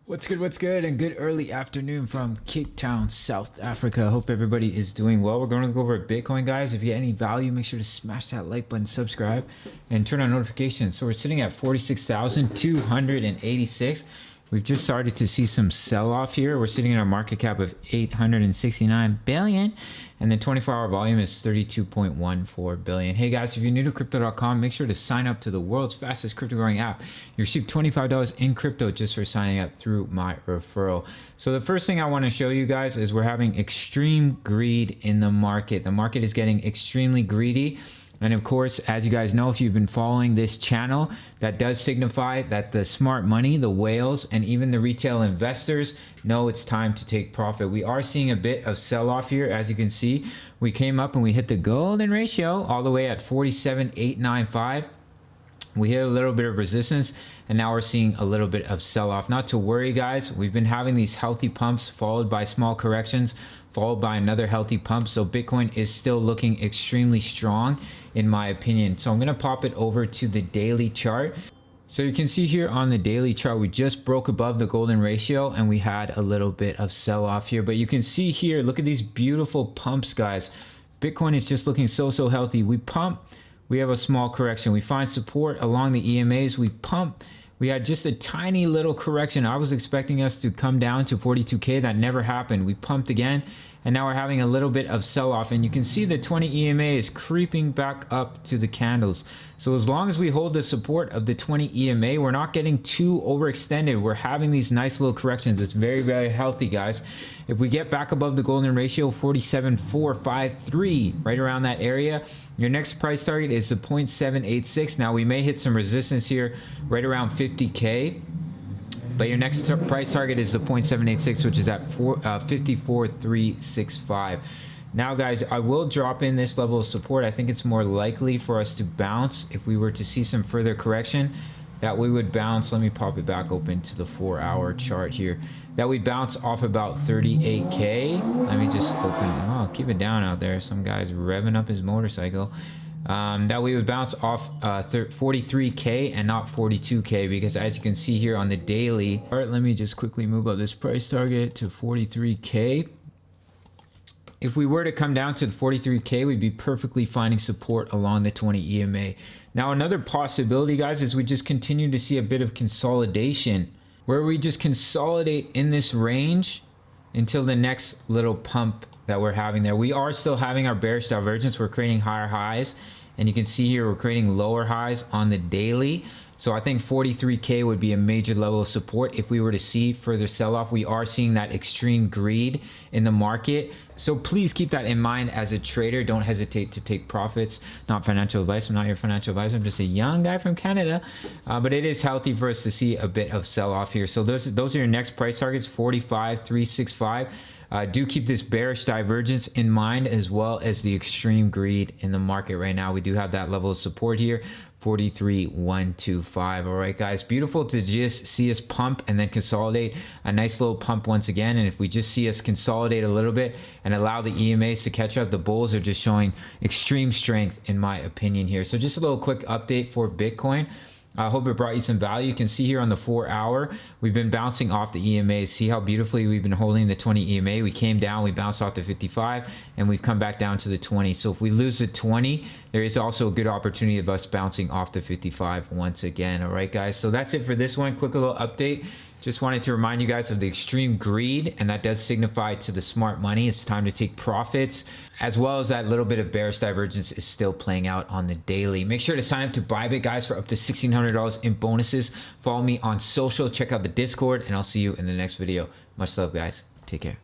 What's good, and good early afternoon from Cape Town, South Africa. Hope everybody is doing well. We're going to go over Bitcoin, guys. If you get any value, make sure to smash that like button, subscribe, and turn on notifications. So we're sitting at 46,286. We've just started to see some sell-off here. We're sitting in our market cap of 869 billion, and the 24-hour volume is 32.14 billion. Hey guys, if you're new to crypto.com, make sure to sign up to the world's fastest crypto growing app. You receive $25 in crypto just for signing up through my referral. So the first thing I want to show you guys is we're having extreme greed in the market. The market is getting extremely greedy. And of course, as you guys know, if you've been following this channel, that does signify that the smart money, the whales, and even the retail investors know it's time to take profit. We are seeing a bit of sell-off here. As you can see, we came up and we hit the golden ratio all the way at 47,895. We hit a little bit of resistance, and now we're seeing a little bit of sell-off. Not to worry, guys. We've been having these healthy pumps followed by small corrections, followed by another healthy pump. So Bitcoin is still looking extremely strong, in my opinion. So I'm going to pop it over to the daily chart. So you can see here on the daily chart, we just broke above the golden ratio, and we had a little bit of sell-off here. But you can see here, look at these beautiful pumps, guys. Bitcoin is just looking so healthy. We pump. We have a small correction. We find support along the EMAs. We pump. We had just a tiny little correction. I was expecting us to come down to 42K. That never happened. We pumped again, and now we're having a little bit of sell-off. And you can see the 20 EMA is creeping back up to the candles. So as long as we hold the support of the 20 EMA, we're not getting too overextended. We're having these nice little corrections. It's very healthy, guys. If we get back above the golden ratio, 47,453, right around that area, your next price target is the 0.786. Now we may hit some resistance here right around 50K. But your next price target is the 0.786, which is at 54,365. Now, guys, I will drop in this level of support. I think it's more likely for us to bounce if we were to see some further correction, that we would bounce. Let me pop it back open to the 4-hour chart here. That we bounce off about 38K. Let me just open. Oh, keep it down out there. Some guy's revving up his motorcycle. That we would bounce off 43K and not 42K, because as you can see here on the daily. All right, let me just quickly move up this price target to 43K. If we were to come down to the 43K, we'd be perfectly finding support along the 20 EMA. Now, another possibility, guys, is we just continue to see a bit of consolidation, where we just consolidate in this range until the next little pump that we're having there. We are still having our bearish divergence. We're creating higher highs, and you can see here we're creating lower highs on the daily. So I think 43K would be a major level of support if we were to see further sell-off. We are seeing that extreme greed in the market. So please keep that in mind as a trader. Don't hesitate to take profits. Not financial advice. I'm not your financial advisor. I'm just a young guy from Canada. But it is healthy for us to see a bit of sell-off here. So those are your next price targets, 45,365. Do keep this bearish divergence in mind, as well as the extreme greed in the market right now. We do have that level of support here, 43,125. All right, guys, beautiful to just see us pump and then consolidate. A nice little pump once again. And if we just see us consolidate a little bit and allow the EMAs to catch up, the bulls are just showing extreme strength, in my opinion here. So just a little quick update for Bitcoin. I hope it brought you some value. You can see here on the 4-hour, we've been bouncing off the EMAs. See how beautifully we've been holding the 20 EMA. We came down, we bounced off the 55, and we've come back down to the 20. So if we lose the 20, there is also a good opportunity of us bouncing off the 55 once again. All right, guys. So that's it for this one. Quick little update. Just wanted to remind you guys of the extreme greed, and that does signify to the smart money it's time to take profits, as well as that little bit of bearish divergence is still playing out on the daily. Make sure to sign up to Bybit, guys, for up to $1,600 in bonuses. Follow me on social, check out the Discord, and I'll see you in the next video. Much love, guys. Take care.